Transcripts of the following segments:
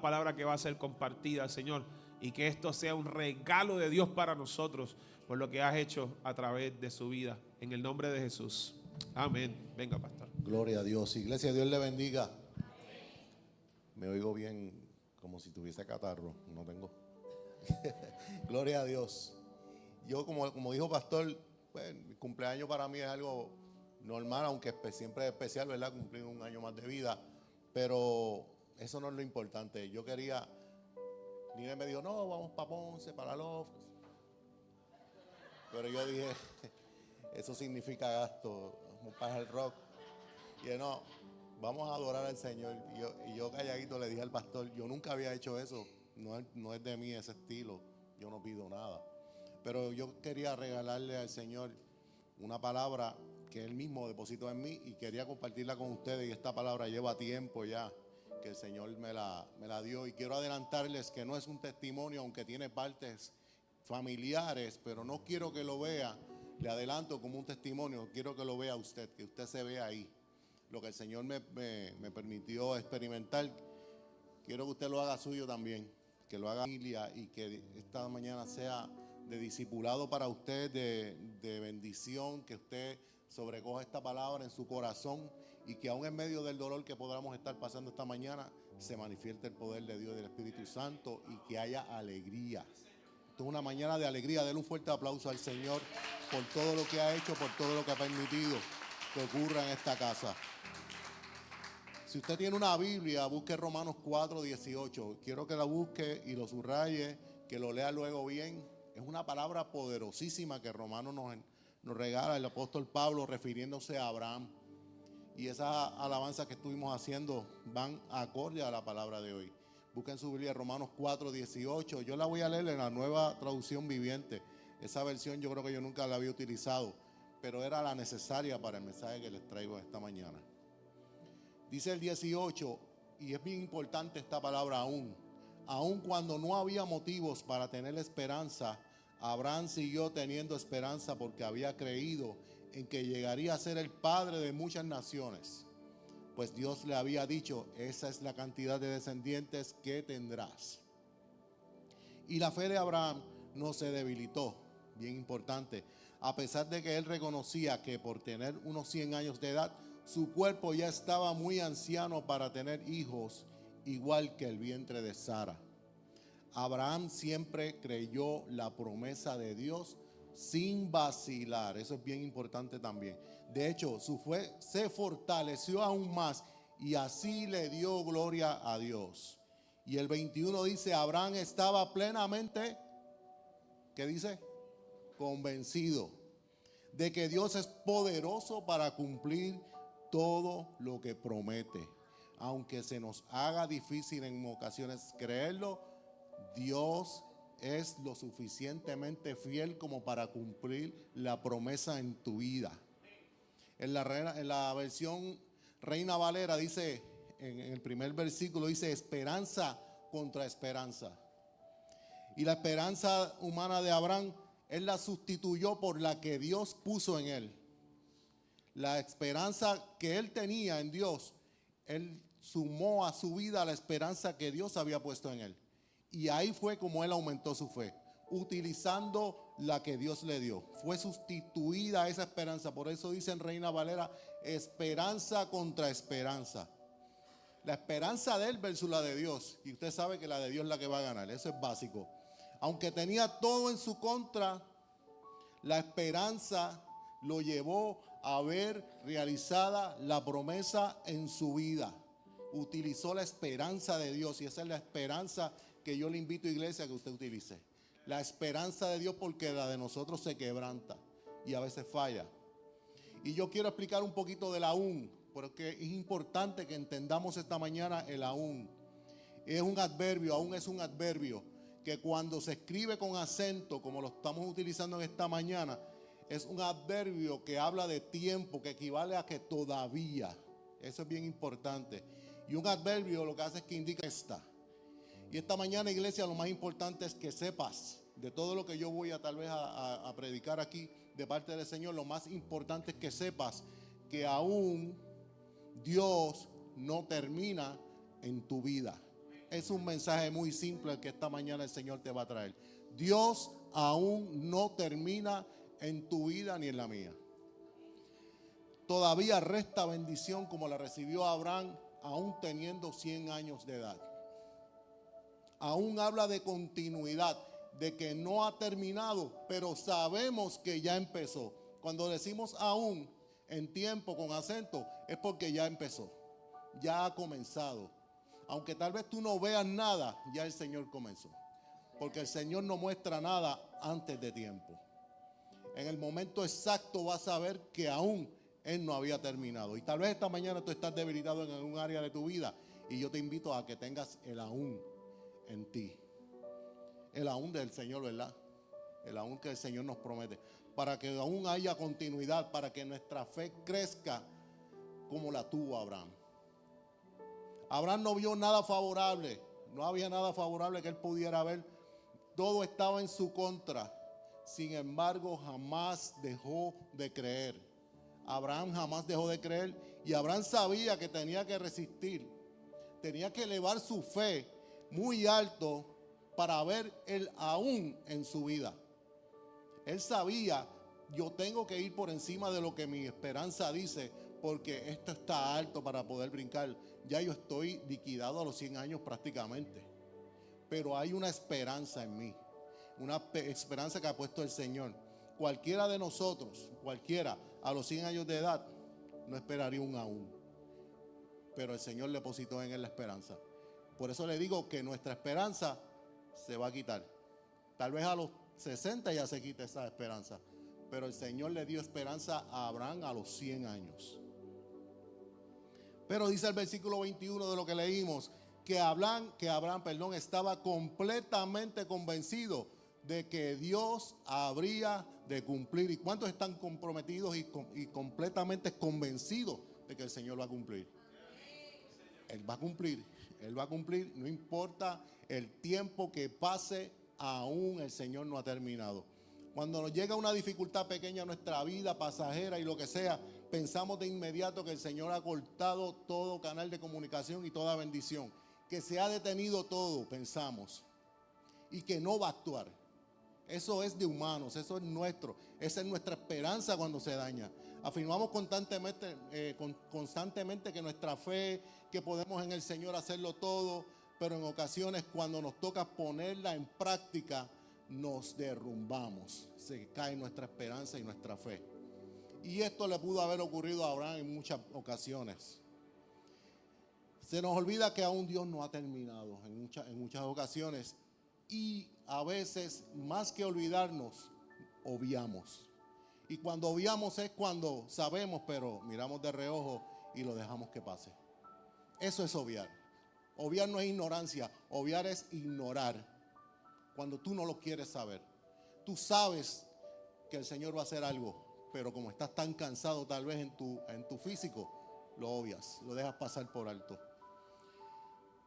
palabra que va a ser compartida, Señor, y que esto sea un regalo de Dios para nosotros por lo que has hecho a través de su vida, en el nombre de Jesús. Amén. Venga, pastor. Gloria a Dios. Iglesia, Dios le bendiga. Me oigo bien, como si tuviese catarro. No tengo. Gloria a Dios. Yo, como dijo pastor, pues, mi cumpleaños para mí es algo normal, aunque siempre es especial, ¿verdad? Cumplir un año más de vida. Pero eso no es lo importante. Yo quería, Nina me dijo, no, vamos para Ponce, para Love. Pero yo dije, eso significa gasto, vamos para el rock. Y no, vamos a adorar al Señor. Y yo calladito le dije al pastor, yo nunca había hecho eso. No es de mí ese estilo. Yo no pido nada. Pero yo quería regalarle al Señor una palabra que Él mismo depositó en mí y quería compartirla con ustedes. Y esta palabra lleva tiempo ya que el Señor me la dio. Y quiero adelantarles que no es un testimonio, aunque tiene partes familiares, pero no quiero que lo vea, le adelanto, como un testimonio. Quiero que lo vea usted, que usted se vea ahí. Lo que el Señor me permitió experimentar, quiero que usted lo haga suyo también, que lo haga familia y que esta mañana sea de discipulado para usted, de bendición, que usted sobrecoja esta palabra en su corazón y que aún en medio del dolor que podamos estar pasando esta mañana, se manifieste el poder de Dios y del Espíritu Santo y que haya alegría. Esto es una mañana de alegría. Denle un fuerte aplauso al Señor por todo lo que ha hecho, por todo lo que ha permitido que ocurra en esta casa. Si usted tiene una Biblia, busque Romanos 4:18. Quiero que la busque y lo subraye, que lo lea luego bien. Es una palabra poderosísima que Romanos nos regala el apóstol Pablo refiriéndose a Abraham. Y esas alabanzas que estuvimos haciendo van acorde a la palabra de hoy. Busquen su Biblia, Romanos 4:18. Yo la voy a leer en la Nueva Traducción Viviente. Esa versión yo creo que yo nunca la había utilizado, pero era la necesaria para el mensaje que les traigo esta mañana. Dice el 18, y es bien importante esta palabra aún cuando no había motivos para tener esperanza, Abraham siguió teniendo esperanza porque había creído en que llegaría a ser el padre de muchas naciones. Pues Dios le había dicho, esa es la cantidad de descendientes que tendrás. Y la fe de Abraham no se debilitó, bien importante, a pesar de que él reconocía que por tener unos 100 años de edad, su cuerpo ya estaba muy anciano para tener hijos, igual que el vientre de Sara. Abraham siempre creyó la promesa de Dios sin vacilar. Eso es bien importante también. De hecho, su fe se fortaleció aún más y así le dio gloria a Dios. Y el 21 dice, Abraham estaba plenamente, ¿qué dice? Convencido de que Dios es poderoso para cumplir todo lo que promete. Aunque se nos haga difícil en ocasiones creerlo, Dios es lo suficientemente fiel como para cumplir la promesa en tu vida. En la versión Reina Valera dice, en el primer versículo dice, esperanza contra esperanza. Y la esperanza humana de Abraham, él la sustituyó por la que Dios puso en él. La esperanza que él tenía en Dios, él sumó a su vida la esperanza que Dios había puesto en él. Y ahí fue como él aumentó su fe, utilizando la que Dios le dio. Fue sustituida esa esperanza. Por eso dice en Reina Valera, esperanza contra esperanza. La esperanza de él versus la de Dios. Y usted sabe que la de Dios es la que va a ganar. Eso es básico. Aunque tenía todo en su contra, la esperanza lo llevó a ver realizada la promesa en su vida. Utilizó la esperanza de Dios y esa es la esperanza que yo le invito, iglesia, a que usted utilice. La esperanza de Dios, porque la de nosotros se quebranta y a veces falla. Y yo quiero explicar un poquito del aún, porque es importante que entendamos esta mañana el aún. Es un adverbio, aún es un adverbio que cuando se escribe con acento, como lo estamos utilizando en esta mañana, es un adverbio que habla de tiempo, que equivale a que todavía. Eso es bien importante. Y un adverbio lo que hace es que indica esta. Y esta mañana, iglesia, lo más importante es que sepas de todo lo que yo voy a tal vez a predicar aquí de parte del Señor. Lo más importante es que sepas que aún Dios no termina en tu vida. es un mensaje muy simple el que esta mañana el Señor te va a traer. Dios aún no termina en tu vida ni en la mía. Todavía resta bendición como la recibió Abraham, aún teniendo 100 años de edad. Aún habla de continuidad, de que no ha terminado, pero sabemos que ya empezó. Cuando decimos aún en tiempo con acento, es porque ya empezó, ya ha comenzado. Aunque tal vez tú no veas nada, ya el Señor comenzó. Porque el Señor no muestra nada antes de tiempo. En el momento exacto vas a ver que aún Él no había terminado. Y tal vez esta mañana tú estás debilitado en algún área de tu vida. Y yo te invito a que tengas el aún en ti. El aún del Señor, ¿verdad? El aún que el Señor nos promete. Para que aún haya continuidad, para que nuestra fe crezca como la tuvo Abraham. Abraham no vio nada favorable. No había nada favorable que él pudiera ver. Todo estaba en su contra. Sin embargo, jamás dejó de creer. Abraham jamás dejó de creer. Y Abraham sabía que tenía que resistir. Tenía que elevar su fe muy alto para ver el aún en su vida. Él sabía, yo tengo que ir por encima de lo que mi esperanza dice, porque esto está alto para poder brincar. Ya yo estoy liquidado a los 100 años prácticamente. Pero hay una esperanza en mí. Una esperanza que ha puesto el Señor. Cualquiera de nosotros, cualquiera, a los 100 años de edad, no esperaría un aún. Pero el Señor le depositó en él la esperanza. Por eso le digo que nuestra esperanza se va a quitar. Tal vez a los 60 ya se quita esa esperanza. Pero el Señor le dio esperanza a Abraham a los 100 años. Pero dice el versículo 21 de lo que leímos, que Abraham, estaba completamente convencido de que Dios habría de cumplir. ¿Y cuántos están comprometidos y completamente convencidos de que el Señor va a cumplir? Él va a cumplir, Él va a cumplir, no importa el tiempo que pase, aún el Señor no ha terminado. Cuando nos llega una dificultad pequeña a nuestra vida, pasajera y lo que sea, pensamos de inmediato que el Señor ha cortado todo canal de comunicación y toda bendición, que se ha detenido todo, pensamos, y que no va a actuar. Eso es de humanos, eso es nuestro, esa es nuestra esperanza cuando se daña. Afirmamos constantemente que nuestra fe, que podemos en el Señor hacerlo todo, pero en ocasiones cuando nos toca ponerla en práctica, nos derrumbamos, se cae nuestra esperanza y nuestra fe. Y esto le pudo haber ocurrido a Abraham en muchas ocasiones. Se nos olvida que aún Dios no ha terminado en muchas ocasiones. Y a veces, más que olvidarnos, obviamos. Y cuando obviamos es cuando sabemos, pero miramos de reojo y lo dejamos que pase. Eso es obviar. Obviar no es ignorancia, obviar es ignorar. Cuando tú no lo quieres saber. Tú sabes que el Señor va a hacer algo, pero como estás tan cansado tal vez en tu físico, lo obvias, lo dejas pasar por alto.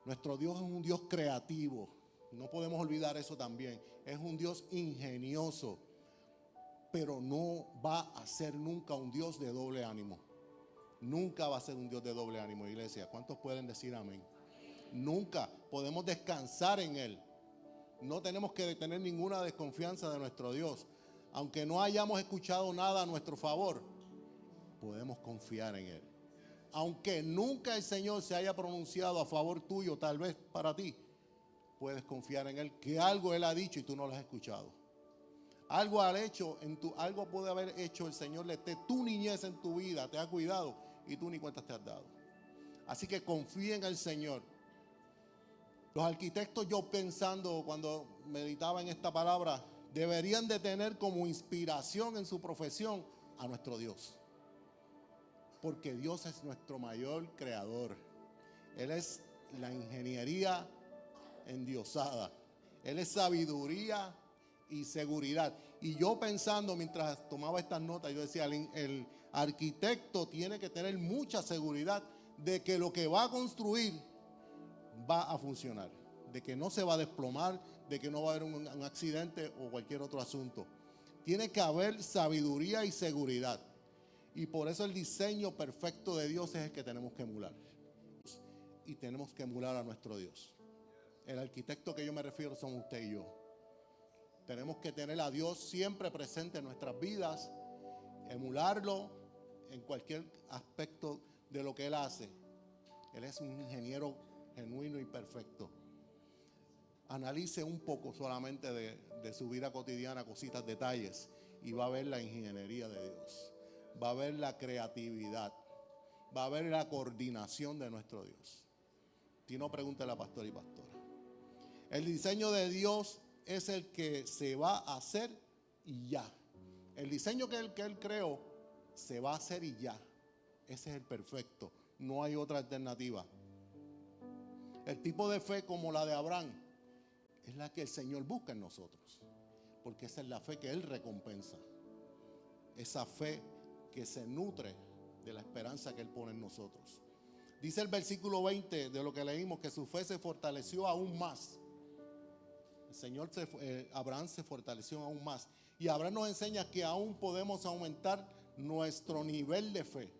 Nuestro Dios es un Dios creativo. No podemos olvidar eso también. Es un Dios ingenioso, pero no va a ser nunca un Dios de doble ánimo. Nunca va a ser un Dios de doble ánimo, iglesia. ¿Cuántos pueden decir amén? Nunca. Podemos descansar en Él. No tenemos que tener ninguna desconfianza de nuestro Dios. Aunque no hayamos escuchado nada a nuestro favor, podemos confiar en Él. Aunque nunca el Señor se haya pronunciado a favor tuyo, tal vez para ti, puedes confiar en Él, que algo Él ha dicho y tú no lo has escuchado. Algo puede haber hecho el Señor desde tu niñez en tu vida, te ha cuidado y tú ni cuentas te has dado. Así que confía en el Señor. Los arquitectos, yo pensando cuando meditaba en esta palabra, deberían de tener como inspiración en su profesión a nuestro Dios. Porque Dios es nuestro mayor creador. Él es la ingeniería endiosada. Él es sabiduría y seguridad. Y yo pensando mientras tomaba estas notas, yo decía, el arquitecto tiene que tener mucha seguridad de que lo que va a construir va a funcionar, de que no se va a desplomar, de que no va a haber un accidente o cualquier otro asunto. Tiene que haber sabiduría y seguridad. Y por eso el diseño perfecto de Dios es el que tenemos que emular. Y tenemos que emular a nuestro Dios. El arquitecto que yo me refiero son usted y yo. Tenemos que tener a Dios siempre presente en nuestras vidas, emularlo en cualquier aspecto de lo que Él hace. Él es un ingeniero genuino y perfecto. Analice un poco solamente de su vida cotidiana, cositas, detalles, y va a ver la ingeniería de Dios. Va a ver la creatividad. Va a ver la coordinación de nuestro Dios. Si no, pregúntele a pastor y pastora. El diseño de Dios es el que se va a hacer y ya. El diseño que él creó se va a hacer y ya. Ese es el perfecto. No hay otra alternativa. El tipo de fe como la de Abraham es la que el Señor busca en nosotros, porque esa es la fe que Él recompensa. Esa fe que se nutre de la esperanza que Él pone en nosotros. Dice el versículo 20 de lo que leímos, que su fe se fortaleció aún más. Abraham se fortaleció aún más. Y Abraham nos enseña que aún podemos aumentar nuestro nivel de fe,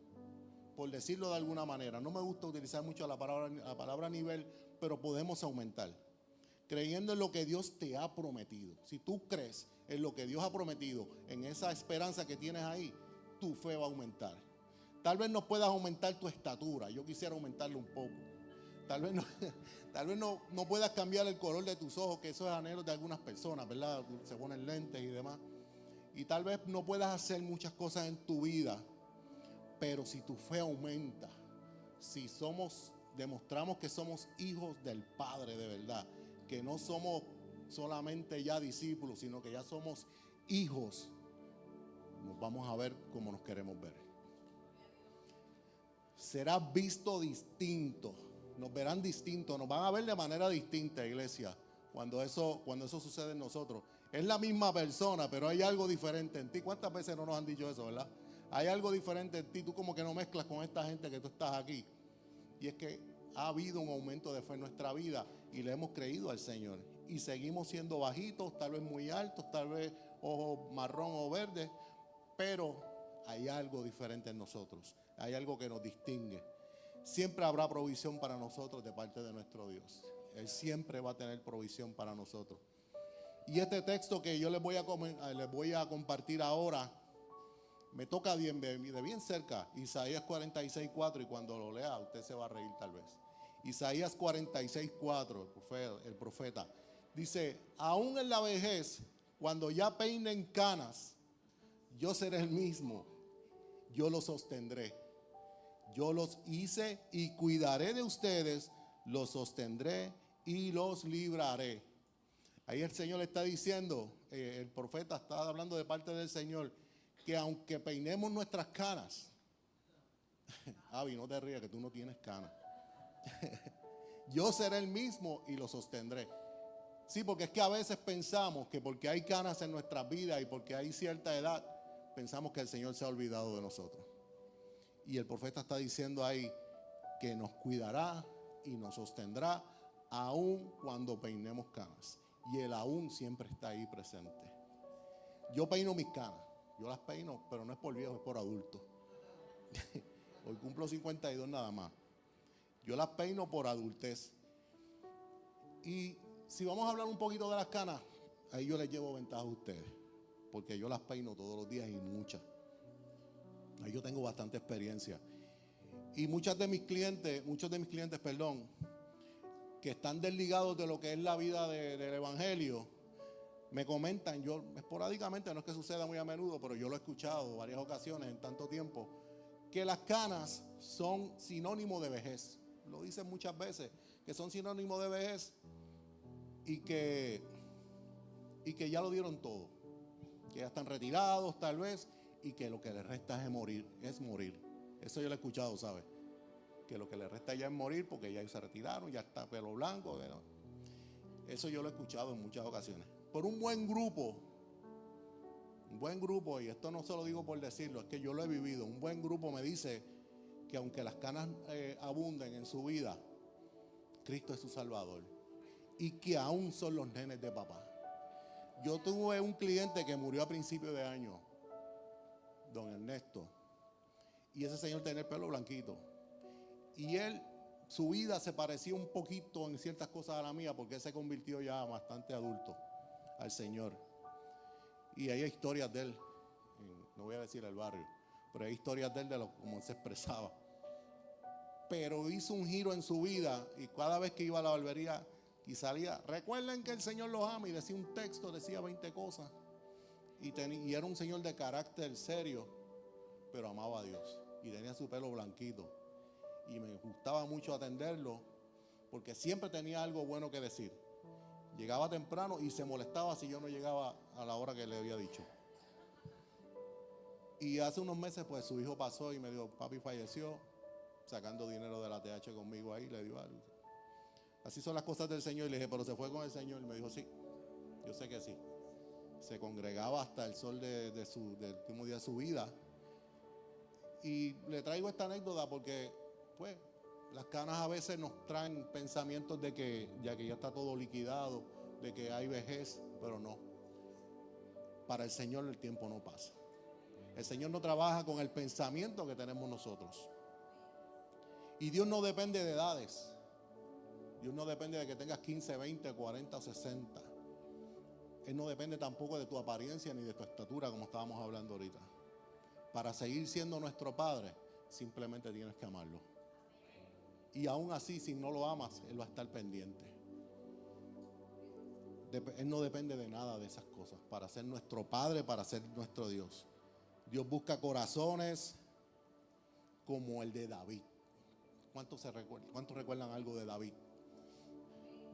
por decirlo de alguna manera. No me gusta utilizar mucho la palabra nivel, pero podemos aumentar, creyendo en lo que Dios te ha prometido. Si tú crees en lo que Dios ha prometido, en esa esperanza que tienes ahí, tu fe va a aumentar. Tal vez no puedas aumentar tu estatura. Yo quisiera aumentarlo un poco. Tal vez no puedas cambiar el color de tus ojos, que eso es anhelo de algunas personas, ¿verdad? Se ponen lentes y demás. Y tal vez no puedas hacer muchas cosas en tu vida, pero si tu fe aumenta, si demostramos que somos hijos del Padre de verdad, que no somos solamente ya discípulos, sino que ya somos hijos, nos vamos a ver como nos queremos ver. Será visto distinto, nos verán distinto, nos van a ver de manera distinta, iglesia, cuando eso sucede en nosotros. Es la misma persona, pero hay algo diferente en ti. ¿Cuántas veces no nos han dicho eso, verdad? Hay algo diferente en ti, tú como que no mezclas con esta gente que tú estás aquí. Y es que ha habido un aumento de fe en nuestra vida y le hemos creído al Señor. Y seguimos siendo bajitos, tal vez muy altos, tal vez ojos marrón o verde, pero hay algo diferente en nosotros. Hay algo que nos distingue. Siempre habrá provisión para nosotros de parte de nuestro Dios. Él siempre va a tener provisión para nosotros. Y este texto que yo les voy a compartir ahora, me toca de bien cerca, Isaías 46:4, y cuando lo lea usted se va a reír tal vez. Isaías 46:4, el profeta, dice: aún en la vejez, cuando ya peinen canas, yo seré el mismo, yo los sostendré. Yo los hice y cuidaré de ustedes, los sostendré y los libraré. Ahí el Señor le está diciendo, el profeta está hablando de parte del Señor, que aunque peinemos nuestras canas, Avi, no te rías que tú no tienes canas, yo seré el mismo y lo sostendré. Sí, porque es que a veces pensamos que porque hay canas en nuestras vidas y porque hay cierta edad, pensamos que el Señor se ha olvidado de nosotros. Y el profeta está diciendo ahí que nos cuidará y nos sostendrá aún cuando peinemos canas. Y el aún siempre está ahí presente. Yo peino mis canas. Yo las peino, pero no es por viejo, es por adulto. Hoy cumplo 52 nada más. Yo las peino por adultez. Y si vamos a hablar un poquito de las canas, ahí yo les llevo ventaja a ustedes, porque yo las peino todos los días y muchas. Ahí yo tengo bastante experiencia. Y muchos de mis clientes, que están desligados de lo que es la vida del evangelio, me comentan, yo esporádicamente, no es que suceda muy a menudo, pero yo lo he escuchado varias ocasiones en tanto tiempo, que las canas son sinónimo de vejez. Lo dicen muchas veces, que son sinónimo de vejez y que ya lo dieron todo, que ya están retirados tal vez, y que lo que les resta es morir. Eso yo lo he escuchado, ¿sabes? Que lo que les resta ya es morir porque ya se retiraron, ya está pelo blanco. Eso yo lo he escuchado en muchas ocasiones. Por un buen grupo, y esto no se lo digo por decirlo, es que yo lo he vivido. Un buen grupo me dice que aunque las canas abunden en su vida, Cristo es su Salvador y que aún son los nenes de papá. Yo tuve un cliente que murió a principios de año, don Ernesto, y ese señor tenía el pelo blanquito, y él su vida se parecía un poquito en ciertas cosas a la mía, porque él se convirtió ya bastante adulto al Señor. Y hay historias de él, no voy a decir el barrio, pero hay historias de él de cómo él se expresaba. Pero hizo un giro en su vida, y cada vez que iba a la barbería y salía, recuerden que el Señor los ama, y decía un texto, decía 20 cosas. Y era un señor de carácter serio, pero amaba a Dios. Y tenía su pelo blanquito. Y me gustaba mucho atenderlo, porque siempre tenía algo bueno que decir. Llegaba temprano y se molestaba si yo no llegaba a la hora que le había dicho. Y hace unos meses, pues su hijo pasó y me dijo, papi falleció, sacando dinero de la TH conmigo ahí, le dio algo. Así son las cosas del Señor. Y le dije, pero se fue con el Señor. Y me dijo, sí, yo sé que sí. Se congregaba hasta el sol del último día de su vida. Y le traigo esta anécdota porque, pues, las canas a veces nos traen pensamientos de que ya está todo liquidado, de que hay vejez, pero no. Para el Señor el tiempo no pasa. El Señor no trabaja con el pensamiento que tenemos nosotros. Y Dios no depende de edades. Dios no depende de que tengas 15, 20, 40, 60. Él no depende tampoco de tu apariencia ni de tu estatura, como estábamos hablando ahorita. Para seguir siendo nuestro Padre, simplemente tienes que amarlo. Y aún así, si no lo amas, Él va a estar pendiente. Él no depende de nada de esas cosas. Para ser nuestro Padre, para ser nuestro Dios. Dios busca corazones como el de David. ¿Cuántos recuerdan algo de David?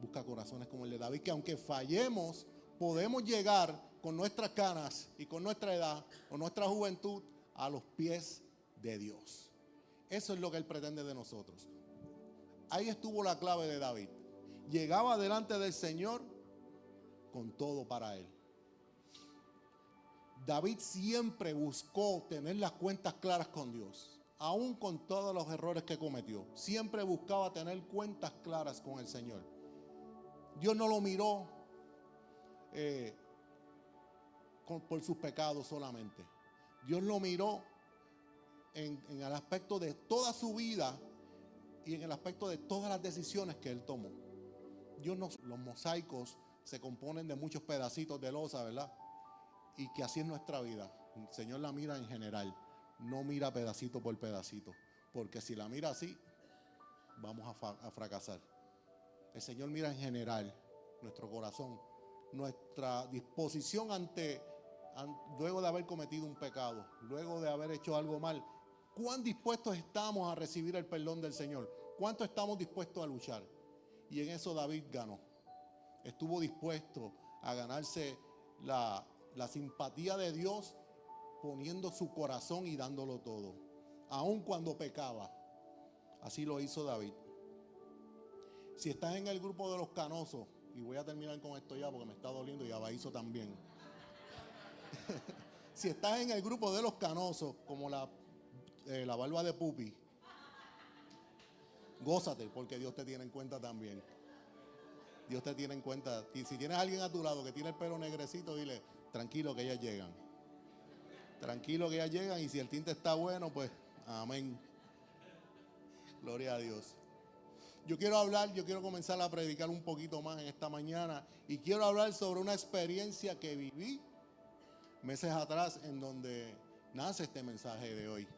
Busca corazones como el de David, que aunque fallemos, podemos llegar con nuestras canas y con nuestra edad o nuestra juventud a los pies de Dios. Eso es lo que Él pretende de nosotros. Ahí estuvo la clave de David. Llegaba delante del Señor con todo para Él. David siempre buscó tener las cuentas claras con Dios, aún con todos los errores que cometió. Siempre buscaba tener cuentas claras con el Señor. Dios no lo miró por sus pecados solamente. Dios lo miró en el aspecto de toda su vida y en el aspecto de todas las decisiones que Él tomó. Los mosaicos se componen de muchos pedacitos de losa, ¿verdad? Y que así es nuestra vida. El Señor la mira en general, no mira pedacito por pedacito, porque si la mira así, vamos a fracasar. El Señor mira en general nuestro corazón, nuestra disposición luego de haber cometido un pecado, luego de haber hecho algo mal. ¿Cuán dispuestos estamos a recibir el perdón del Señor? ¿Cuánto estamos dispuestos a luchar? Y en eso David ganó. Estuvo dispuesto a ganarse la simpatía de Dios, poniendo su corazón y dándolo todo, aun cuando pecaba. Así lo hizo David. Si estás en el grupo de los canosos, y voy a terminar con esto ya porque me está doliendo y a Baizo también. Si estás en el grupo de los canosos, como la barba de Pupi, gózate, porque Dios te tiene en cuenta también. Dios te tiene en cuenta. Y si tienes a alguien a tu lado que tiene el pelo negrecito, dile, tranquilo que ellas llegan. Tranquilo que ellas llegan, y si el tinte está bueno, pues amén. Gloria a Dios. Yo quiero comenzar a predicar un poquito más en esta mañana, y quiero hablar sobre una experiencia que viví meses atrás, en donde nace este mensaje de hoy.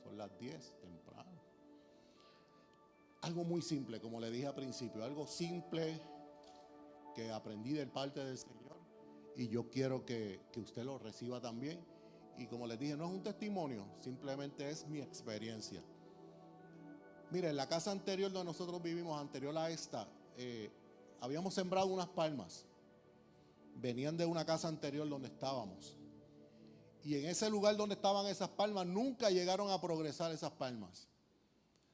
Son las 10 temprano. Algo muy simple, como le dije al principio, algo simple que aprendí de parte del Señor, y yo quiero que usted lo reciba también. Y como les dije, no es un testimonio, simplemente es mi experiencia. Mire, en la casa anterior donde nosotros vivimos, anterior a esta, habíamos sembrado unas palmas. Venían de una casa anterior donde estábamos. Y en ese lugar donde estaban esas palmas, nunca llegaron a progresar esas palmas.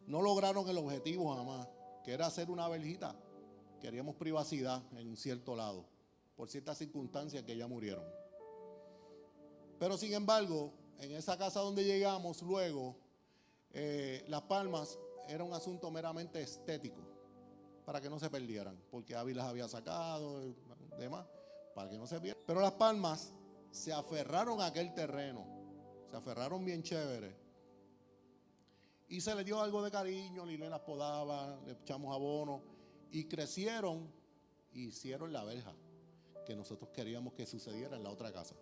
No lograron el objetivo jamás, que era hacer una verjita. Queríamos privacidad en un cierto lado, por ciertas circunstancias que ya murieron. Pero sin embargo, en esa casa donde llegamos luego, las palmas era un asunto meramente estético, para que no se perdieran, porque Ávila las había sacado, demás, para que no se pierdan. Pero las palmas se aferraron a aquel terreno, se aferraron bien chévere. Y se les dio algo de cariño, Lilé las podaba, le echamos abono y crecieron y hicieron la verja que nosotros queríamos que sucediera en la otra casa.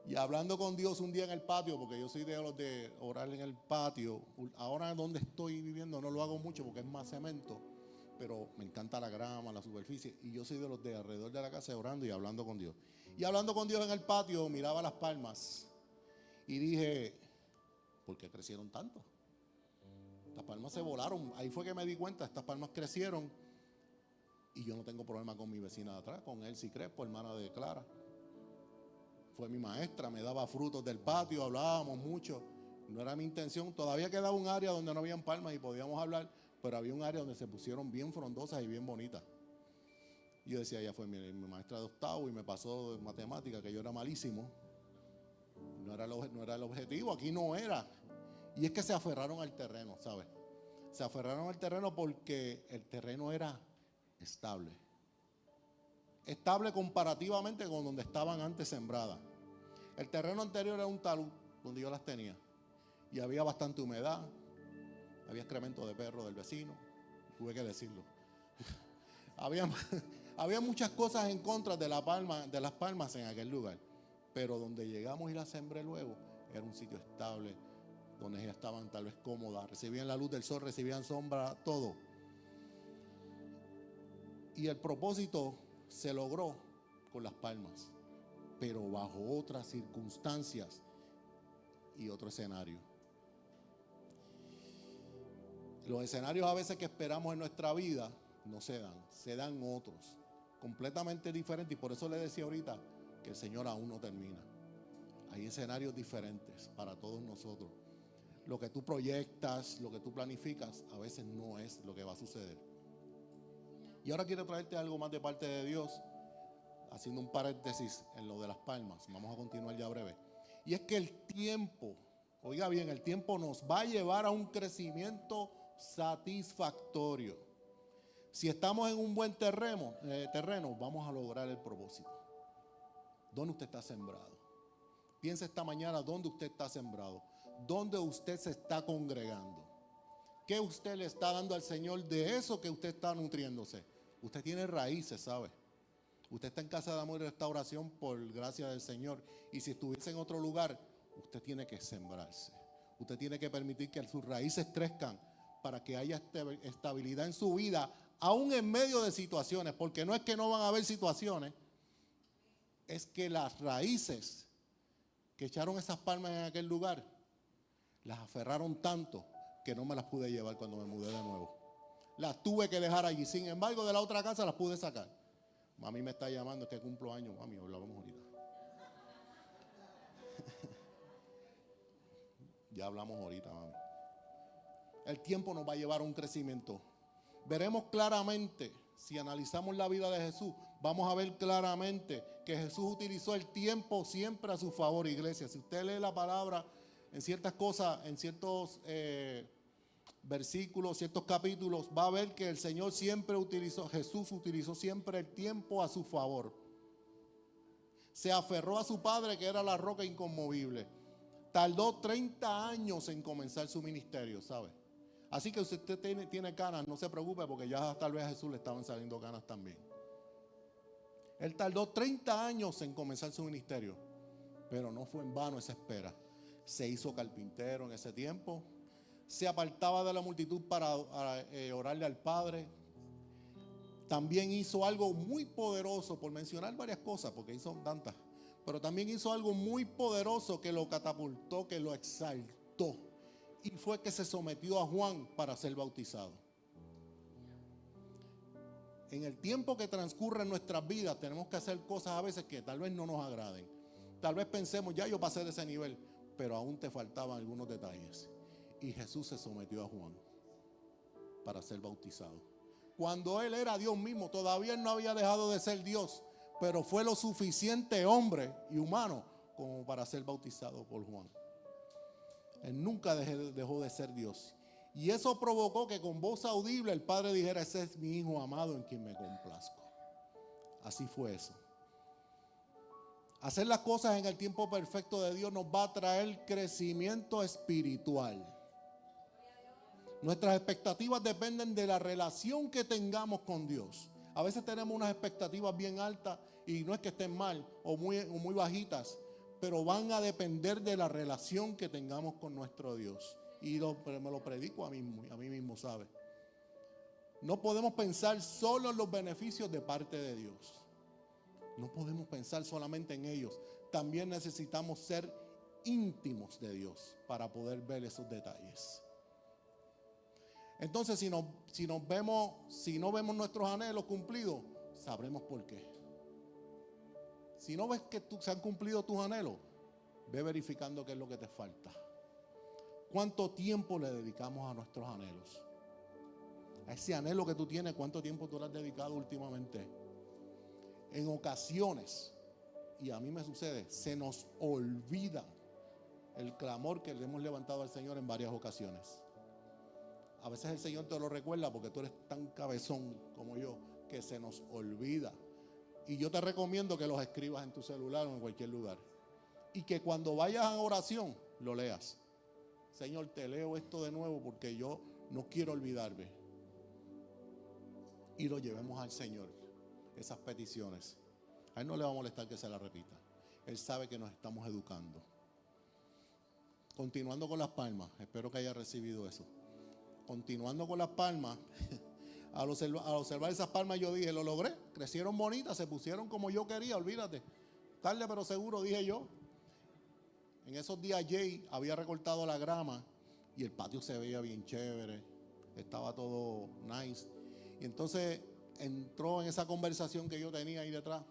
Y hablando con Dios un día en el patio, porque yo soy de los de orar en el patio. Ahora donde estoy viviendo no lo hago mucho porque es más cemento, pero me encanta la grama, la superficie. Y yo soy de los de alrededor de la casa orando y hablando con Dios. Y hablando con Dios en el patio, miraba las palmas y dije, ¿por qué crecieron tanto? Estas palmas se volaron. Ahí fue que me di cuenta, estas palmas crecieron. Y yo no tengo problema con mi vecina de atrás, con Elsie Crespo, hermana de Clara. Fue mi maestra, me daba frutos del patio, hablábamos mucho. No era mi intención. Todavía quedaba un área donde no habían palmas y podíamos hablar, pero había un área donde se pusieron bien frondosas y bien bonitas. Y yo decía, ella fue mi maestra de octavo y me pasó de matemática, que yo era malísimo. No era el objetivo, aquí no era. Y es que se aferraron al terreno, ¿sabes? Se aferraron al terreno porque el terreno era estable. Estable comparativamente con donde estaban antes sembradas. El terreno anterior era un talud donde yo las tenía. Y había bastante humedad. Había excremento de perro del vecino. Tuve que decirlo. Había muchas cosas en contra de las palmas en aquel lugar. Pero donde llegamos y las sembré luego, era un sitio estable, donde ellas estaban tal vez cómodas, recibían la luz del sol, recibían sombra, todo. Y el propósito se logró con las palmas, pero bajo otras circunstancias y otro escenario. Los escenarios a veces que esperamos en nuestra vida no se dan otros, completamente diferentes. Y por eso le decía ahorita que el Señor aún no termina. Hay escenarios diferentes para todos nosotros. Lo que tú proyectas, lo que tú planificas, a veces no es lo que va a suceder. Y ahora quiero traerte algo más de parte de Dios, haciendo un paréntesis en lo de las palmas. Vamos a continuar ya breve. Y es que el tiempo, oiga bien, el tiempo nos va a llevar a un crecimiento satisfactorio. Si estamos en un buen terreno, vamos a lograr el propósito. ¿Dónde usted está sembrado? Piensa esta mañana dónde usted está sembrado, dónde usted se está congregando. ¿Qué usted le está dando al Señor de eso que usted está nutriéndose? Usted tiene raíces, ¿sabe? Usted está en Casa de Amor y Restauración por gracia del Señor. Y si estuviese en otro lugar, usted tiene que sembrarse. Usted tiene que permitir que sus raíces crezcan para que haya estabilidad en su vida, aún en medio de situaciones. Porque no es que no van a haber situaciones, es que las raíces que echaron esas palmas en aquel lugar, las aferraron tanto que no me las pude llevar cuando me mudé de nuevo. Las tuve que dejar allí. Sin embargo, de la otra casa las pude sacar. Mami me está llamando, es que cumplo años. Mami, hablamos ahorita. Ya hablamos ahorita, mami. El tiempo nos va a llevar a un crecimiento. Veremos claramente, si analizamos la vida de Jesús, vamos a ver claramente que Jesús utilizó el tiempo siempre a su favor, iglesia. Si usted lee la palabra en ciertas cosas, en ciertos versículos, ciertos capítulos, va a ver que el Señor siempre Jesús utilizó siempre el tiempo a su favor. Se aferró a su Padre, que era la roca inconmovible. Tardó 30 años en comenzar su ministerio, ¿sabe? Así que si usted tiene canas, no se preocupe, porque ya tal vez a Jesús le estaban saliendo canas también. Él tardó 30 años en comenzar su ministerio, pero no fue en vano esa espera. Se hizo carpintero en ese tiempo, se apartaba de la multitud para orarle al Padre. También hizo algo muy poderoso, por mencionar varias cosas, porque hizo tantas, pero también hizo algo muy poderoso que lo catapultó, que lo exaltó, y fue que se sometió a Juan para ser bautizado. En el tiempo que transcurre en nuestras vidas tenemos que hacer cosas a veces que tal vez no nos agraden. Tal vez pensemos, ya yo pasé de ese nivel, pero aún te faltaban algunos detalles. Y Jesús se sometió a Juan para ser bautizado. Cuando él era Dios mismo, todavía él no había dejado de ser Dios, pero fue lo suficiente hombre y humano como para ser bautizado por Juan. Él nunca dejó de ser Dios. Y eso provocó que con voz audible el Padre dijera: ese es mi Hijo amado en quien me complazco. Así fue eso. Hacer las cosas en el tiempo perfecto de Dios nos va a traer crecimiento espiritual. Nuestras expectativas dependen de la relación que tengamos con Dios. A veces tenemos unas expectativas bien altas y no es que estén mal o muy bajitas, pero van a depender de la relación que tengamos con nuestro Dios. Y me lo predico a mí mismo, ¿sabe? No podemos pensar solo en los beneficios de parte de Dios. No podemos pensar solamente en ellos. También necesitamos ser íntimos de Dios para poder ver esos detalles. Entonces, si no vemos nuestros anhelos cumplidos, sabremos por qué. Si no ves que se han cumplido tus anhelos, ve verificando qué es lo que te falta. ¿Cuánto tiempo le dedicamos a nuestros anhelos? A ese anhelo que tú tienes, ¿cuánto tiempo tú le has dedicado últimamente? En ocasiones, y a mí me sucede, se nos olvida el clamor que le hemos levantado al Señor en varias ocasiones. A veces el Señor te lo recuerda porque tú eres tan cabezón como yo que se nos olvida. Y yo te recomiendo que los escribas en tu celular o en cualquier lugar. Y que cuando vayas a oración, lo leas. Señor, te leo esto de nuevo porque yo no quiero olvidarme. Y lo llevemos al Señor, esas peticiones. A Él no le va a molestar que se la repita. Él sabe que nos estamos educando. Continuando con las palmas, espero que haya recibido eso. Continuando con las palmas, al observar esas palmas yo dije, lo logré, crecieron bonitas, se pusieron como yo quería, olvídate. Tarde pero seguro, dije yo. En esos días Jay había recortado la grama y el patio se veía bien chévere, estaba todo nice. Y entonces entró en esa conversación que yo tenía ahí detrás,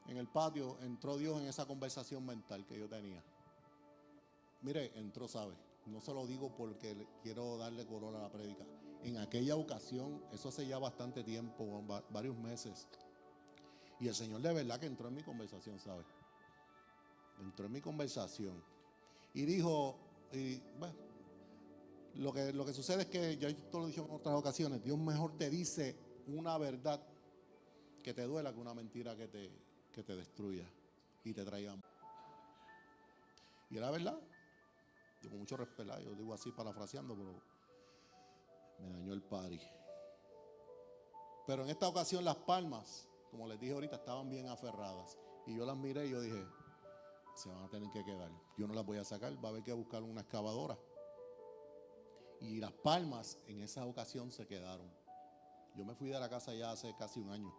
en el patio, entró Dios en esa conversación mental que yo tenía. Mire, entró, ¿sabe? No se lo digo porque quiero darle color a la prédica. En aquella ocasión, eso hace ya bastante tiempo, varios meses. Y el Señor de verdad que entró en mi conversación, ¿sabe? Entró en mi conversación. Y dijo, bueno, lo que sucede es que, ya esto lo he dicho en otras ocasiones, Dios mejor te dice una verdad que te duela que una mentira que te destruya y te traiga. Y era verdad. Yo con mucho respeto, yo digo así parafraseando, pero me dañó el party. Pero en esta ocasión las palmas, como les dije ahorita, estaban bien aferradas. Y yo las miré y yo dije, se van a tener que quedar. Yo no las voy a sacar, va a haber que buscar una excavadora. Y las palmas en esa ocasión se quedaron. Yo me fui de la casa ya hace casi un año,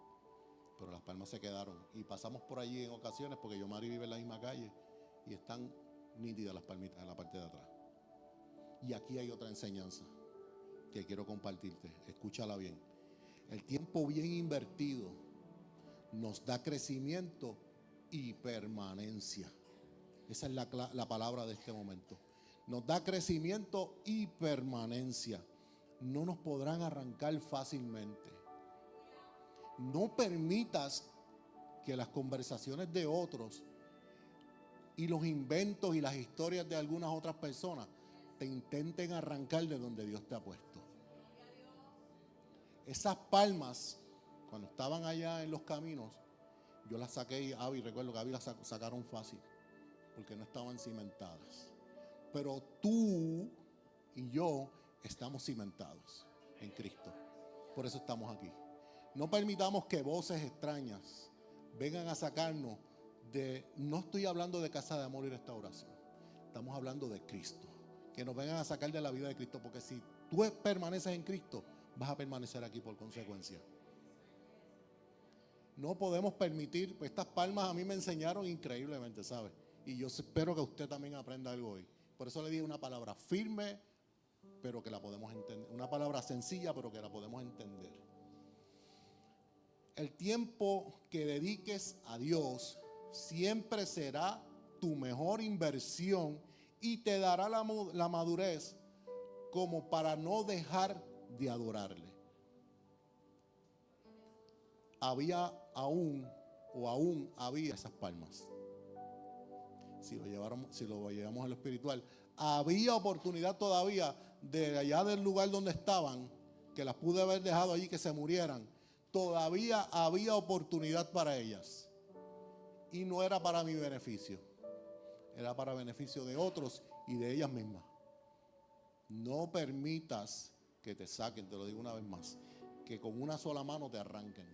pero las palmas se quedaron. Y pasamos por allí en ocasiones, porque yo Mari vive en la misma calle, y están nítidas las palmitas en la parte de atrás. Y aquí hay otra enseñanza que quiero compartirte. Escúchala bien. El tiempo bien invertido nos da crecimiento y permanencia. Esa es la palabra de este momento. Nos da crecimiento y permanencia. No nos podrán arrancar fácilmente. No permitas que las conversaciones de otros y los inventos y las historias de algunas otras personas te intenten arrancar de donde Dios te ha puesto. Esas palmas, cuando estaban allá en los caminos, yo las saqué y Abby, recuerdo que Abby las sacaron fácil, porque no estaban cimentadas. Pero tú y yo estamos cimentados en Cristo. Por eso estamos aquí. No permitamos que voces extrañas vengan a sacarnos no estoy hablando de casa de amor y restauración. Estamos hablando de Cristo. Que nos vengan a sacar de la vida de Cristo, porque si tú permaneces en Cristo, vas a permanecer aquí por consecuencia. No podemos permitir, pues estas palmas a mí me enseñaron increíblemente, ¿sabes? Y yo espero que usted también aprenda algo hoy. Por eso le dije una palabra firme, pero que la podemos entender. Una palabra sencilla, pero que la podemos entender. El tiempo que dediques a Dios siempre será tu mejor inversión y te dará la madurez como para no dejar de adorarle. Aún había esas palmas. Si lo llevamos a lo espiritual, había oportunidad todavía de allá del lugar donde estaban, que las pude haber dejado allí que se murieran. Todavía había oportunidad para ellas. Y no era para mi beneficio, era para beneficio de otros y de ellas mismas. No permitas que te saquen, te lo digo una vez más, que con una sola mano te arranquen.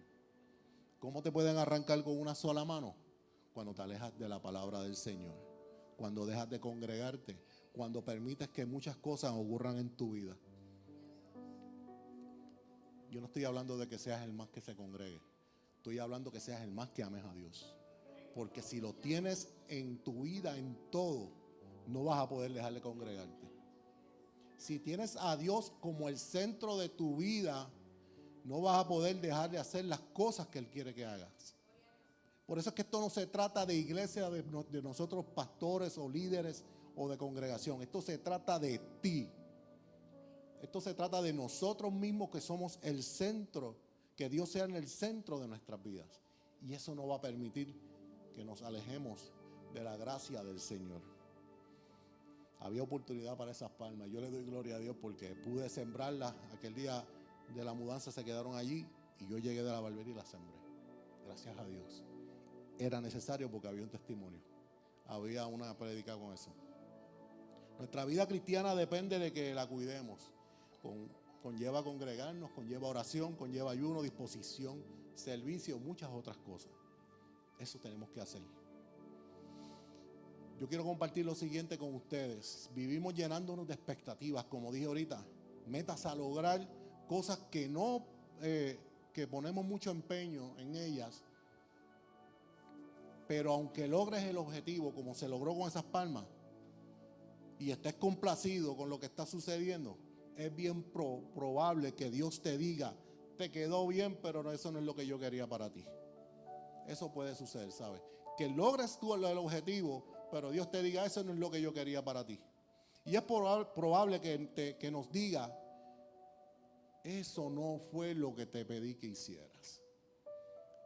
¿Cómo te pueden arrancar con una sola mano? Cuando te alejas de la palabra del Señor, cuando dejas de congregarte, cuando permites que muchas cosas ocurran en tu vida. Yo no estoy hablando de que seas el más que se congregue, estoy hablando que seas el más que ames a Dios. Porque si lo tienes en tu vida, en todo, no vas a poder dejar de congregarte. Si tienes a Dios como el centro de tu vida, no vas a poder dejar de hacer las cosas que Él quiere que hagas. Por eso es que esto no se trata de iglesia, de nosotros pastores o líderes o de congregación. Esto se trata de ti. Esto se trata de nosotros mismos, que somos el centro, que Dios sea en el centro de nuestras vidas. Y eso no va a permitir que nos alejemos de la gracia del Señor. Había oportunidad para esas palmas. Yo le doy gloria a Dios porque pude sembrarlas. Aquel día de la mudanza se quedaron allí y yo llegué de la barbería y las sembré. Gracias a Dios. Era necesario porque había un testimonio. Había una prédica con eso. Nuestra vida cristiana depende de que la cuidemos. Conlleva congregarnos, conlleva oración, conlleva ayuno, disposición, servicio, muchas otras cosas. Eso tenemos que hacer. Yo quiero compartir lo siguiente con ustedes. Vivimos llenándonos de expectativas, como dije ahorita, metas a lograr, cosas que no, que ponemos mucho empeño en ellas. Pero aunque logres el objetivo, como se logró con esas palmas, y estés complacido con lo que está sucediendo, es bien probable que Dios te diga, te quedó bien, pero eso no es lo que yo quería para ti. Eso puede suceder, ¿sabes? Que logres tú el objetivo, pero Dios te diga, eso no es lo que yo quería para ti. Y es probable que nos diga, eso no fue lo que te pedí que hicieras.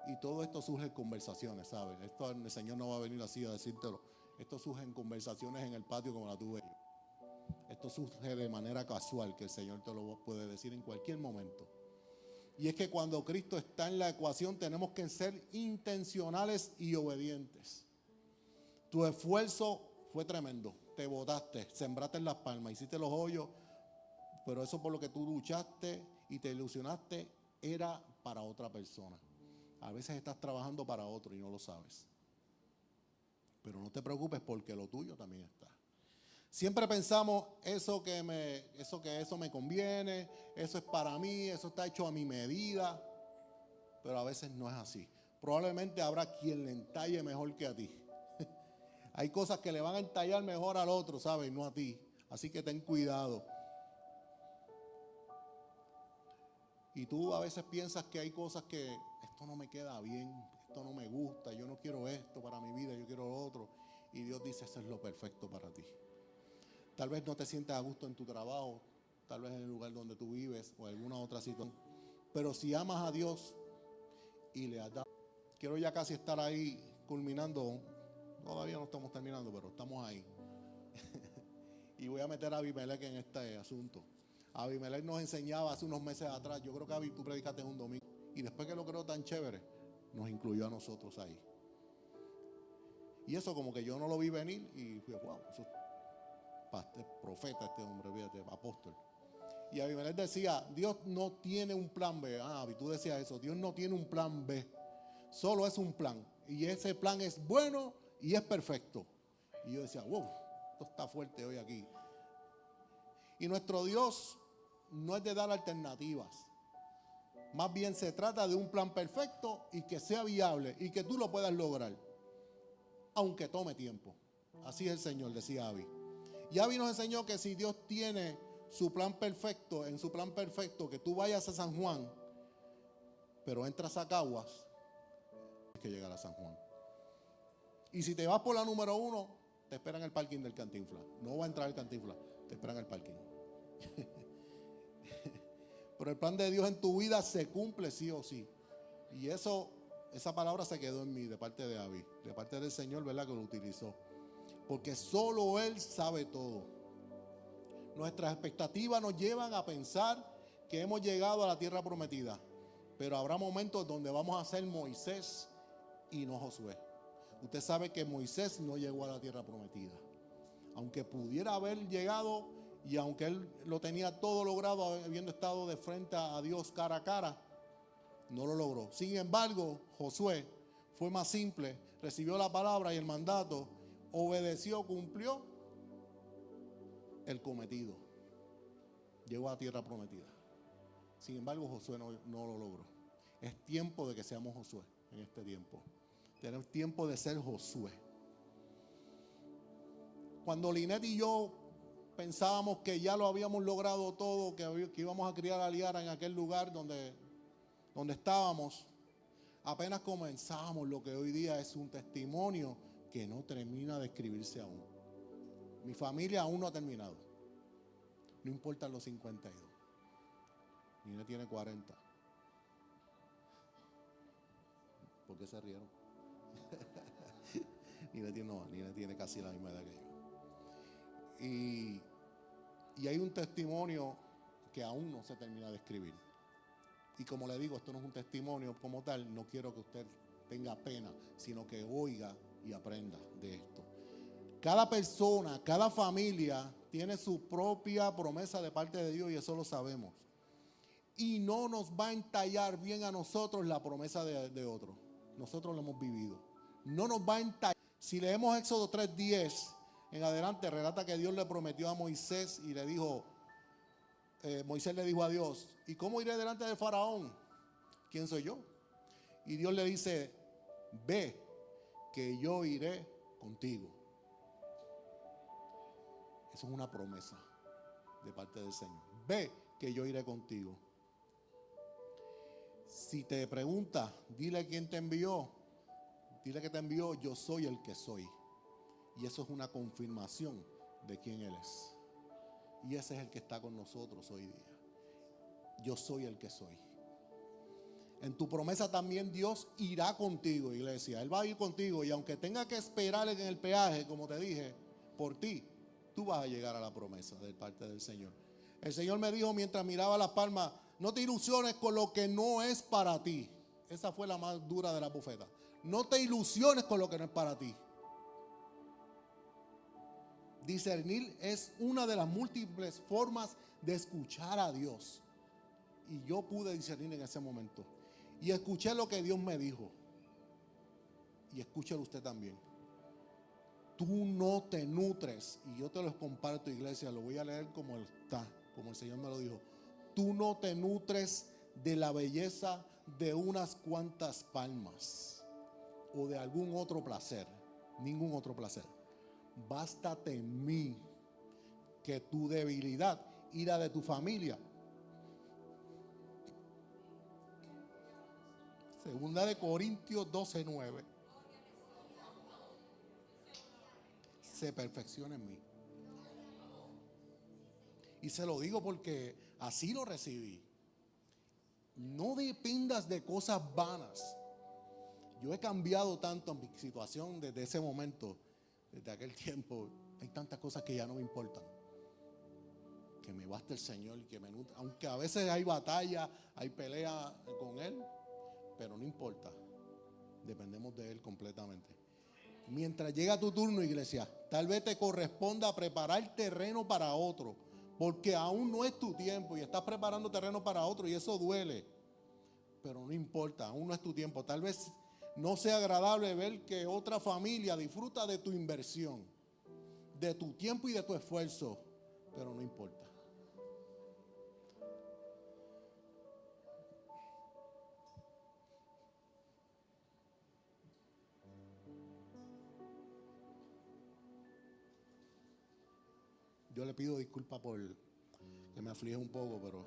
Y todo esto surge en conversaciones, ¿sabes? Esto el Señor no va a venir así a decírtelo. Esto surge en conversaciones en el patio como la tuve yo. Esto surge de manera casual, que el Señor te lo puede decir en cualquier momento. Y es que cuando Cristo está en la ecuación tenemos que ser intencionales y obedientes. Tu esfuerzo fue tremendo, te botaste, sembraste en las palmas, hiciste los hoyos, pero eso por lo que tú luchaste y te ilusionaste era para otra persona. A veces estás trabajando para otro y no lo sabes. Pero no te preocupes porque lo tuyo también está. Siempre pensamos eso me conviene, eso es para mí, eso está hecho a mi medida, pero a veces no es así. Probablemente habrá quien le entalle mejor que a ti. Hay cosas que le van a entallar mejor al otro, ¿sabes? No a ti. Así que ten cuidado. Y tú a veces piensas que hay cosas que esto no me queda bien, esto no me gusta, yo no quiero esto para mi vida, yo quiero lo otro. Y Dios dice, eso es lo perfecto para ti. Tal vez no te sientas a gusto en tu trabajo, tal vez en el lugar donde tú vives o alguna otra situación. Pero si amas a Dios y le has dado, quiero ya casi estar ahí culminando. Todavía no estamos terminando, pero estamos ahí. Y voy a meter a Abimelech en este asunto. Abimelech nos enseñaba hace unos meses atrás. Yo creo que tú predicaste un domingo. Y después que lo creo tan chévere, nos incluyó a nosotros ahí. Y eso como que yo no lo vi venir. Y fui, wow, eso es profeta este hombre, fíjate, apóstol. Y Abimelech decía, Dios no tiene un plan B. Abby, tú decías eso. Dios no tiene un plan B. Solo es un plan. Y ese plan es bueno y es perfecto. Y yo decía, wow, esto está fuerte hoy aquí. Y nuestro Dios no es de dar alternativas. Más bien se trata de un plan perfecto y que sea viable y que tú lo puedas lograr, aunque tome tiempo. Así es el Señor, decía Abby. Y Abby nos enseñó que si Dios tiene su plan perfecto, en su plan perfecto, que tú vayas a San Juan, pero entras a Caguas, tienes que llegar a San Juan. Y si te vas por la número 1, te esperan en el parking del Cantinflas. No va a entrar el Cantinflas, te esperan en el parking. Pero el plan de Dios en tu vida se cumple sí o sí. Y esa palabra se quedó en mí de parte de Abby, de parte del Señor, ¿verdad? Que lo utilizó. Porque solo Él sabe todo. Nuestras expectativas nos llevan a pensar que hemos llegado a la tierra prometida. Pero habrá momentos donde vamos a ser Moisés y no Josué. Usted sabe que Moisés no llegó a la tierra prometida. Aunque pudiera haber llegado y aunque él lo tenía todo logrado, habiendo estado de frente a Dios cara a cara, no lo logró. Sin embargo, Josué fue más simple, recibió la palabra y el mandato, obedeció, cumplió el cometido. Llegó a tierra prometida. Sin embargo, Josué no lo logró. Es tiempo de que seamos Josué en este tiempo. Tenemos tiempo de ser Josué. Cuando Linet y yo pensábamos que ya lo habíamos logrado todo, que íbamos a criar a Liara en aquel lugar donde estábamos, apenas comenzábamos lo que hoy día es un testimonio que no termina de escribirse aún. Mi familia aún no ha terminado. No importan los 52. Linet tiene 40. ¿Por qué se rieron? Linet tiene casi la misma edad que yo. Y hay un testimonio que aún no se termina de escribir. Y como le digo, esto no es un testimonio como tal, no quiero que usted tenga pena, sino que oiga y aprenda de esto. Cada persona, cada familia tiene su propia promesa de parte de Dios y eso lo sabemos. Y no nos va a entallar bien a nosotros la promesa de otro. Nosotros lo hemos vivido. No nos va a entallar. Si leemos Éxodo 3:10 en adelante, relata que Dios le prometió a Moisés y le dijo, Moisés le dijo a Dios, ¿y cómo iré delante de Faraón? ¿Quién soy yo? Y Dios le dice, ve, que yo iré contigo. Eso es una promesa de parte del Señor. Ve, que yo iré contigo. Si te pregunta, dile quién te envió. Dile que te envió, yo soy el que soy. Y eso es una confirmación de quién Él es. Y ese es el que está con nosotros hoy día. Yo soy el que soy. En tu promesa también Dios irá contigo, iglesia. Él va a ir contigo y aunque tenga que esperar en el peaje, como te dije, por ti, tú vas a llegar a la promesa de parte del Señor. El Señor me dijo mientras miraba las palmas, no te ilusiones con lo que no es para ti. Esa fue la más dura de la bufeta. No te ilusiones con lo que no es para ti. Discernir es una de las múltiples formas de escuchar a Dios. Y yo pude discernir en ese momento. Y escuché lo que Dios me dijo. Y escúchelo usted también. Tú no te nutres. Y yo te lo comparto, iglesia. Lo voy a leer como está, como el Señor me lo dijo. Tú no te nutres de la belleza de unas cuantas palmas o de algún otro placer. Ningún otro placer. Bástate en mí, que tu debilidad y la de tu familia. Segunda de Corintios 12:9. Se perfecciona en mí. Y se lo digo porque así lo recibí. No dependas de cosas vanas. Yo he cambiado tanto en mi situación desde ese momento. Desde aquel tiempo hay tantas cosas que ya no me importan. Que me basta el Señor y que me nutra. Aunque a veces hay batalla, hay pelea con Él, pero no importa. Dependemos de Él completamente. Mientras llega tu turno, iglesia, tal vez te corresponda preparar terreno para otro, porque aún no es tu tiempo y estás preparando terreno para otro y eso duele. Pero no importa, aún no es tu tiempo. Tal vez no sea agradable ver que otra familia disfruta de tu inversión, de tu tiempo y de tu esfuerzo, pero no importa. Yo le pido disculpas por que me aflige un poco, pero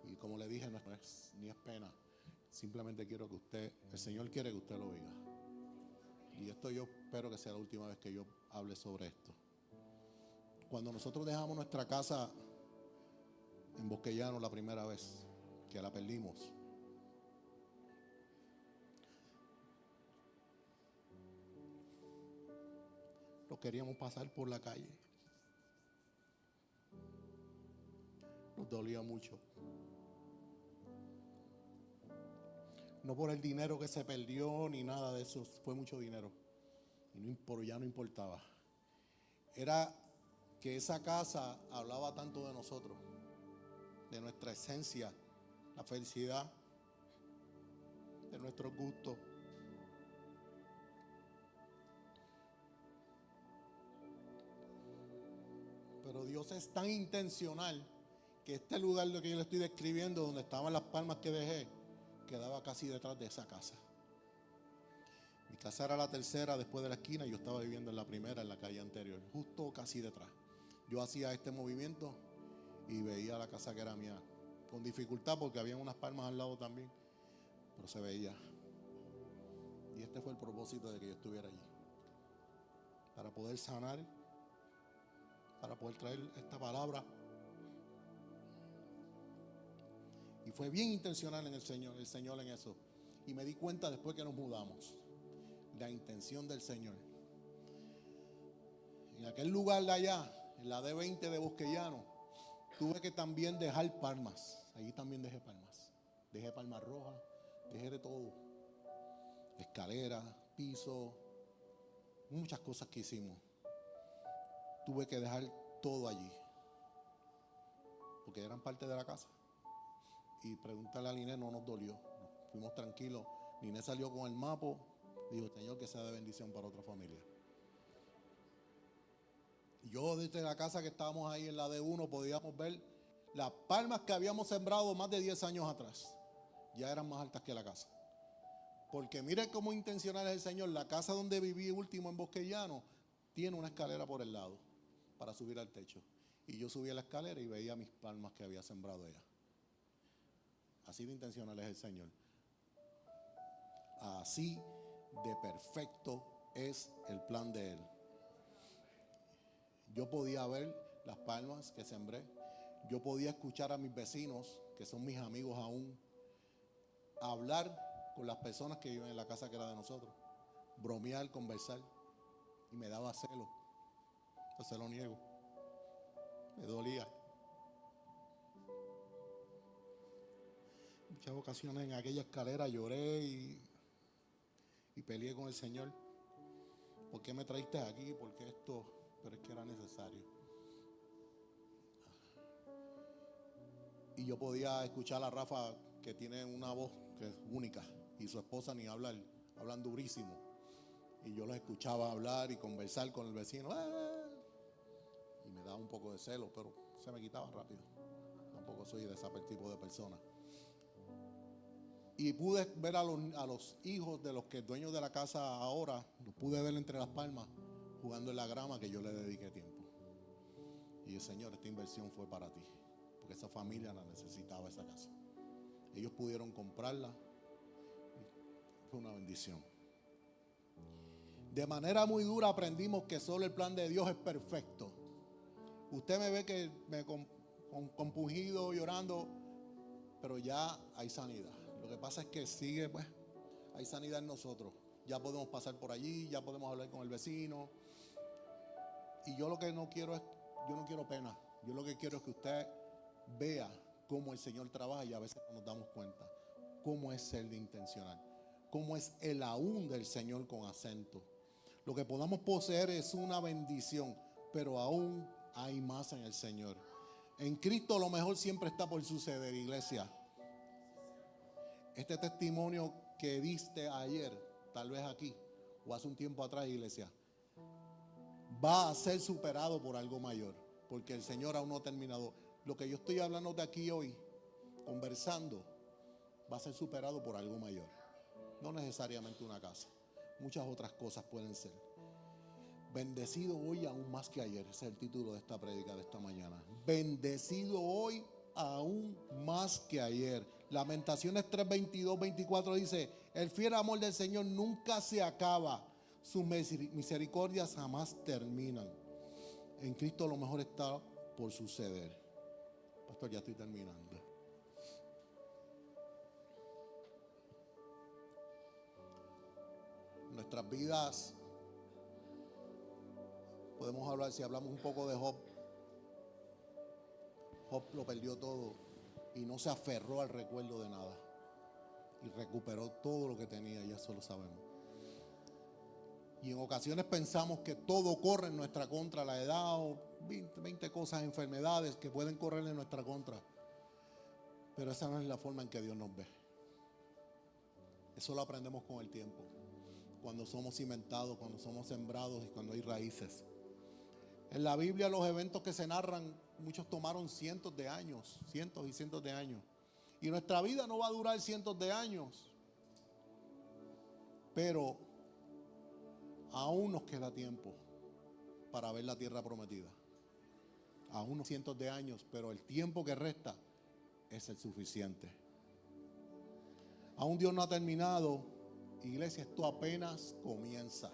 y como le dije, no es ni es pena. Simplemente quiero que usted, el Señor quiere que usted lo oiga. Y esto yo espero que sea la última vez que yo hable sobre esto. Cuando nosotros dejamos nuestra casa en Bosquellano la primera vez, que la perdimos, lo queríamos pasar por la calle. Nos dolía mucho. No por el dinero que se perdió ni nada de eso, fue mucho dinero. pero ya no importaba. Era que esa casa hablaba tanto de nosotros, de nuestra esencia, la felicidad, de nuestros gustos. Pero Dios es tan intencional que este lugar, lo que yo le estoy describiendo, donde estaban las palmas que dejé, quedaba casi detrás de esa casa. Mi casa era la tercera después de la esquina y yo estaba viviendo en la primera, en la calle anterior, justo casi detrás. Yo hacía este movimiento y veía la casa que era mía, con dificultad porque había unas palmas al lado también, pero se veía. Y este fue el propósito de que yo estuviera allí, para poder sanar, para poder traer esta palabra. Y fue bien intencional en el Señor en eso. Y me di cuenta después que nos mudamos, la intención del Señor. En aquel lugar de allá, en la D20 de Bosquellano, tuve que también dejar palmas. Allí también dejé palmas. Dejé palmas rojas, dejé de todo. Escalera, piso, muchas cosas que hicimos. Tuve que dejar todo allí, porque eran parte de la casa. Y preguntarle a Liné no nos dolió. Fuimos tranquilos. Liné salió con el mapa. Dijo, Señor, que sea de bendición para otra familia. Yo desde la casa que estábamos ahí en la D1 podíamos ver las palmas que habíamos sembrado más de 10 años atrás. Ya eran más altas que la casa. Porque mire cómo intencional es el Señor. La casa donde viví último en Bosquellano tiene una escalera por el lado para subir al techo. Y yo subí a la escalera y veía mis palmas que había sembrado allá. Así de intencional es el Señor. Así de perfecto es el plan de Él. Yo podía ver las palmas que sembré. Yo podía escuchar a mis vecinos, que son mis amigos aún, hablar con las personas que viven en la casa que era de nosotros. Bromear, conversar. Y me daba celo. Yo se lo niego. Me dolía. Muchas ocasiones en aquella escalera lloré y peleé con el Señor. ¿Por qué me traíste aquí? ¿Por qué esto? Pero es que era necesario. Y yo podía escuchar a Rafa, que tiene una voz que es única, y su esposa ni hablar, hablan durísimo. Y yo los escuchaba hablar y conversar con el vecino. Y me daba un poco de celo, pero se me quitaba rápido. Tampoco soy de ese tipo de persona. Y pude ver a los hijos de los que dueños de la casa ahora, los pude ver entre las palmas, jugando en la grama, que yo le dediqué tiempo. Y el Señor, esta inversión fue para ti, porque esa familia la necesitaba, esa casa. Ellos pudieron comprarla. Fue una bendición. De manera muy dura aprendimos que solo el plan de Dios es perfecto. Usted me ve que me compungido, llorando, pero ya hay sanidad. Lo que pasa es que sigue, pues, hay sanidad en nosotros. Ya podemos pasar por allí, ya podemos hablar con el vecino. Y yo lo que no quiero es, yo no quiero pena. Yo lo que quiero es que usted vea cómo el Señor trabaja, y a veces no nos damos cuenta cómo es ser de intencional, cómo es el aún del Señor con acento. Lo que podamos poseer es una bendición, pero aún hay más en el Señor. En Cristo lo mejor siempre está por suceder, iglesia. Este testimonio que diste ayer, tal vez aquí o hace un tiempo atrás, iglesia, va a ser superado por algo mayor, porque el Señor aún no ha terminado. Lo que yo estoy hablando de aquí hoy, conversando, va a ser superado por algo mayor. No necesariamente una casa, muchas otras cosas pueden ser. Bendecido hoy aún más que ayer, ese es el título de esta prédica de esta mañana. Bendecido hoy aún más que ayer. Lamentaciones 3:22-24 dice: el fiel amor del Señor nunca se acaba, sus misericordias jamás terminan. En Cristo lo mejor está por suceder. Pastor, ya estoy terminando. Nuestras vidas, podemos hablar, si hablamos un poco de Job. Job lo perdió todo y no se aferró al recuerdo de nada, y recuperó todo lo que tenía, ya eso lo sabemos. Y en ocasiones pensamos que todo corre en nuestra contra, la edad o 20 cosas, enfermedades que pueden correr en nuestra contra. Pero esa no es la forma en que Dios nos ve. Eso lo aprendemos con el tiempo, cuando somos cimentados, cuando somos sembrados y cuando hay raíces. En la Biblia los eventos que se narran, muchos tomaron cientos de años, cientos y cientos de años. Y nuestra vida no va a durar cientos de años. Pero aún nos queda tiempo para ver la tierra prometida. Aún unos cientos de años, pero el tiempo que resta es el suficiente. Aún Dios no ha terminado. Iglesia, esto apenas comienza.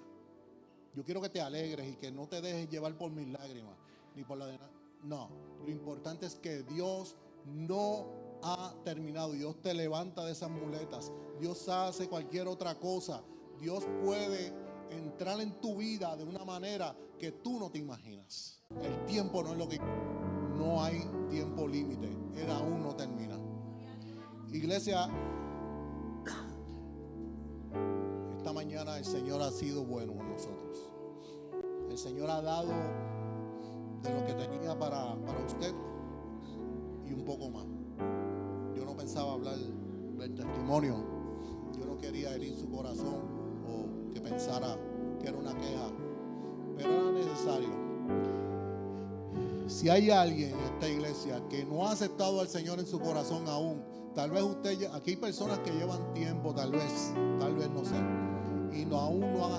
Yo quiero que te alegres y que no te dejes llevar por mis lágrimas, ni por la de nada. No, lo importante es que Dios no ha terminado. Dios te levanta de esas muletas. Dios hace cualquier otra cosa. Dios puede entrar en tu vida de una manera que tú no te imaginas. El tiempo no es lo que... No hay tiempo límite. Él aún no termina. Iglesia, esta mañana el Señor ha sido bueno con nosotros. El Señor ha dado de lo que tenía para usted y un poco más. Yo no pensaba hablar del testimonio. Yo no quería herir su corazón o que pensara que era una queja, pero era necesario. Si hay alguien en esta iglesia que no ha aceptado al Señor en su corazón aún, tal vez usted, aquí hay personas que llevan tiempo, tal vez no sé, y aún no han aceptado